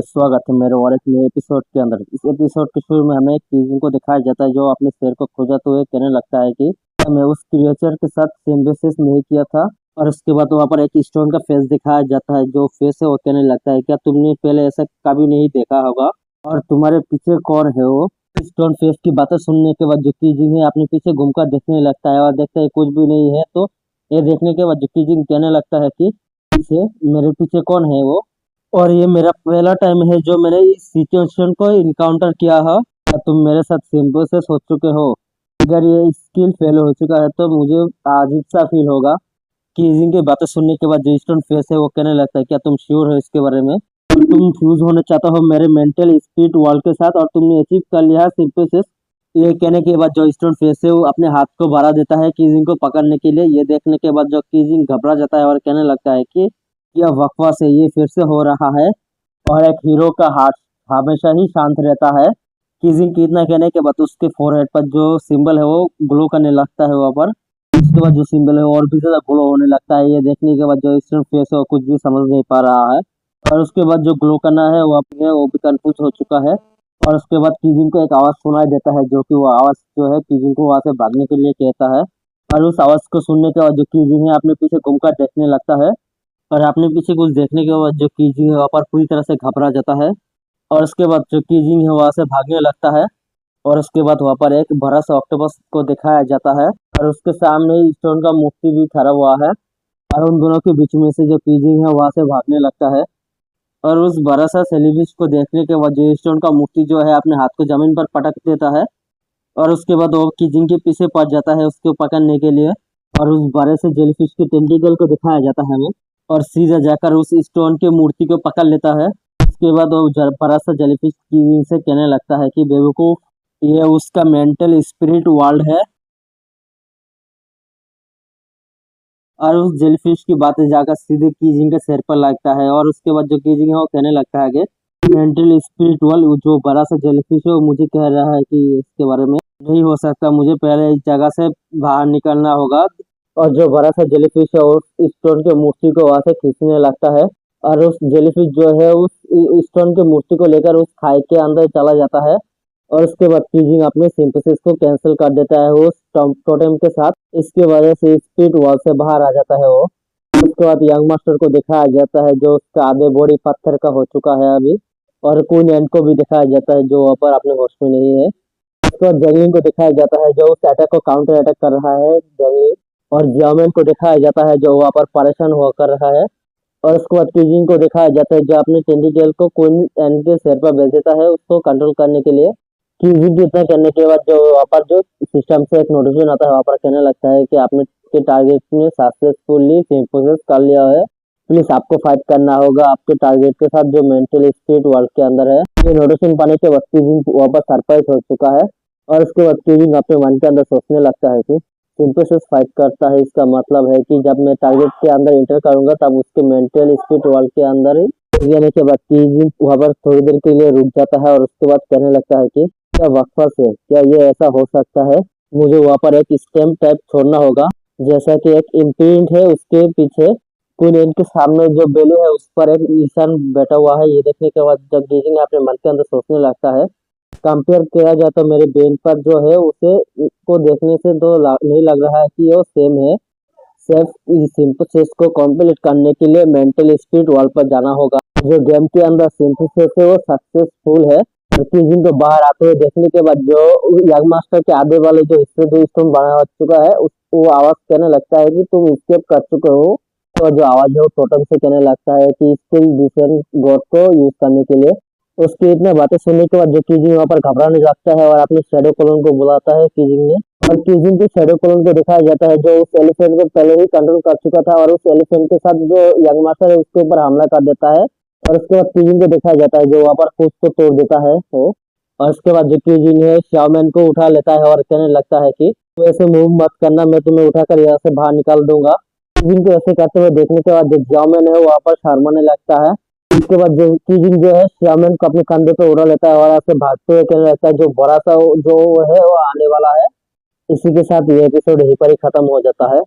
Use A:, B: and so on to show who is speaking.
A: स्वागत है मेरे और एक नए एपिसोड के अंदर। इस एपिसोड के शुरू में हमें एक चीज़ों को दिखाया जाता है जो अपने शेर को खोजाते हुए कहने लगता है कि मैं उस क्रिएचर के साथ सिम्बियोसिस नहीं किया था। और उसके बाद वहाँ पर एक स्टोन का फेस दिखाया जाता है, जो फेस है वो कहने लगता है क्या तुमने पहले ऐसा कभी नहीं देखा होगा और तुम्हारे पीछे कौन है वो। स्टोन फेस की बातें सुनने के बाद जो कीजिंग है अपने पीछे घूमकर देखने लगता है और देखता है कुछ भी नहीं है। तो ये देखने के बाद जो कीजिंग कहने लगता है कि पीछे मेरे पीछे कौन है वो, और ये मेरा पहला टाइम है जो मैंने इस सिचुएशन को इनकाउंटर किया है। क्या तुम मेरे साथ सिम्बियोसिस हो चुके हो? अगर ये स्किल फेल हो चुका है तो मुझे अजीब सा फील होगा। कीजिंग की बातें सुनने के बाद जो स्टोन फेस है वो कहने लगता है क्या तुम श्योर हो इसके बारे में? तुम फ्यूज होने चाहते हो मेरे मेंटल स्पिरिट वर्ल्ड के साथ और तुमने अचीव कर लिया है सिम्बियोसिस। ये कहने के बाद जो स्टोन फेस है वो अपने हाथ को बढ़ा देता है कीजिंग को पकड़ने के लिए। ये देखने के बाद जो कीजिंग घबरा जाता है और कहने लगता है कि यह बकवास है, ये फिर से हो रहा है। और एक हीरो का हार्ट हमेशा ही शांत रहता है। कीजिंग की इतना कहने के बाद उसके फोरहेड पर जो सिंबल है वो ग्लो करने लगता है वहाँ पर। उसके बाद जो सिंबल है और भी ज्यादा ग्लो होने लगता है। ये देखने के बाद जो स्टोन फेस है वो कुछ भी समझ नहीं पा रहा है और उसके बाद जो ग्लो करना है वो भी कंफ्यूज हो चुका है। और उसके बाद कीजिंग को एक आवाज सुनाई देता है, जो कि वो आवाज जो है कीजिंग को वहां से भागने के लिए कहता है। और उस आवाज को सुनने के बाद जो कीजिंग है अपने पीछे घूमकर देखने लगता है और अपने पीछे कुछ देखने के बाद जो कीजिंग है वहाँ पर पूरी तरह से घबरा जाता है। और उसके बाद जो कीजिंग है वहाँ से भागने लगता है। और उसके बाद वहाँ पर एक बड़ा सा ऑक्टोपस को दिखाया जाता है और उसके सामने स्टोन का मूर्ति भी खड़ा हुआ है। और उन दोनों के बीच में से जो कीजिंग है वहाँ से भागने लगता है। और उस बड़ा सा सेलिब्रिटी को देखने के बाद जो स्टोन का मूर्ति जो है अपने हाथ को जमीन पर पटक देता है। और उसके बाद वो कीजिंग के पीछे पड़ जाता है उसको पकड़ने के लिए। और उस बड़े से जेलीफिश के टेंटिकल को दिखाया जाता है हमें और सीधा जाकर उस स्टोन के मूर्ति को पकड़ लेता है। उसके बाद वो बड़ा सा जेलीफिश कीजिंग से कहने लगता है कि बेवकूफ, ये उसका मेंटल स्पिरिट वर्ल्ड है। और उस जेलीफिश की बातें जाकर सीधे कीजिंग के सिर पर लगता है। और उसके बाद जो कीजिंग है वो कहने लगता है कि मेंटल स्पिरिट वर्ल्ड जो बड़ा सा जेलीफिश है वो मुझे कह रहा है कि इसके बारे में नहीं हो सकता, मुझे पहले इस जगह से बाहर निकलना होगा। और जो बड़ा सा जेलीफिश है उस स्टोन के मूर्ति को वहां से खींचने लगता है। और उस जेलीफिश जो है उस स्टोन के मूर्ति को लेकर उस खाई के अंदर चला जाता है। और उसके बाद कीजिंग अपने सिंथेसिस को कैंसिल कर देता है उस टोटेम के साथ। इसकी वजह से स्पिरिट वॉल से बाहर आ जाता है वो। उसके बाद यंग मास्टर को दिखाया जाता है जो उसका आधे बॉडी पत्थर का हो चुका है अभी। और क्वीन एंड को भी दिखाया जाता है जो वहाँ पर अपने होश में नहीं है। उसके बाद जंगलिंग को दिखाया जाता है जो उस अटैक को काउंटर अटैक कर रहा है जंगलिंग। और जियोमैन को दिखाया जाता है जो वहाँ पर परेशान हुआ कर रहा है। और उसके बाद कीजिंग को दिखाया जाता है जो अपने टेंटिकल को क्वीन एंड के सिर पर भेज देता है उसको कंट्रोल करने के लिए। कीजिंग इतना करने के बाद जो वहाँ पर जो सिस्टम से एक नोटिफिकेशन आता है वहाँ पर कहने लगता है कि आपने के टारगेट ने सक्सेसफुली सिंथेसिस कर लिया है, प्लीज आपको फाइट करना होगा आपके टारगेट के साथ जो मेंटल स्टेट वर्ल्ड के अंदर है। ये नोटिफिकेशन पाने के बाद कीजिंग वहाँ पर सरप्राइज हो चुका है। और उसके बाद कीजिंग अपने मन के अंदर सोचने लगता है कि सिंथेसिस फाइट करता है, इसका मतलब है कि जब मैं टारगेट के अंदर इंटर करूंगा तब उसके मेंटल स्टेट वर्ल्ड के अंदर ही जाने के बाद कीजिंग वहाँ पर थोड़ी देर के लिए रुक जाता है। और उसके बाद कहने लगता है कि क्या बकवास है, क्या ये ऐसा हो सकता है? मुझे वहाँ पर एक स्टैम्प टाइप छोड़ना होगा जैसा कि एक इम्प्रिंट है उसके पीछे क्वीन एंड के सामने जो बेली है उस पर एक निशान बैठा हुआ है। ये देखने के बाद जब कीजिंग अपने मन के अंदर सोचने लगता है कंपेयर किया जाए तो मेरे बेन पर जो है उसे को देखने से तो नहीं लग रहा है कि वो सेम है। सिर्फ सिंथेसिस को कंप्लीट करने के लिए मेंटल स्पीड वॉल पर जाना होगा। जो गेम के अंदर सिंथेसिस है वो सक्सेसफुल है। और कीजिंग को बाहर आते हुए देखने के बाद जो यंग मास्टर के आधे वाले जो हिस्से जो स्टोन बना चुका है उस वो आवाज कहने लगता है कि तुम स्केप कर चुके हो। तो जो आवाज है वो टोटम से कहने लगता है कि स्टिल डिसेंट गॉड को यूज करने के लिए। उसकी इतने बातें सुनने के बाद जो कीजिंग वहाँ पर घबराने लगता है और अपने शेडो क्लोन को बुलाता है कीजिंग ने। और कीजिंग के शेडो क्लोन को दिखाया जाता है जो उस एलिफेंट को पहले ही कंट्रोल कर चुका था और उस एलिफेंट के साथ जो यंग मास्टर है उसके ऊपर हमला कर देता है। और उसके बाद कीजिंग को दिखाया जाता है जो वहाँ पर फूस को तोड़ देता है वो। और उसके बाद जो कीजिंग है शाओमैन को उठा लेता है और कहने लगता है कि तू ऐसे मूव मत करना, मैं तुम्हें उठाकर यहाँ से बाहर निकाल दूंगा। कीजिंग को ऐसे करते हुए देखने के बाद जो शाओमैन है वहाँ पर शर्माने लगता है। उसके बाद जो कीजिंग जो है शाओमैन को अपने कंधे पे उड़ा लेता है और ऐसे भागते हुए कहने लगता है जो बड़ा सा जो है वो आने वाला है। इसी के साथ ये एपिसोड यहीं पर ही खत्म हो जाता है।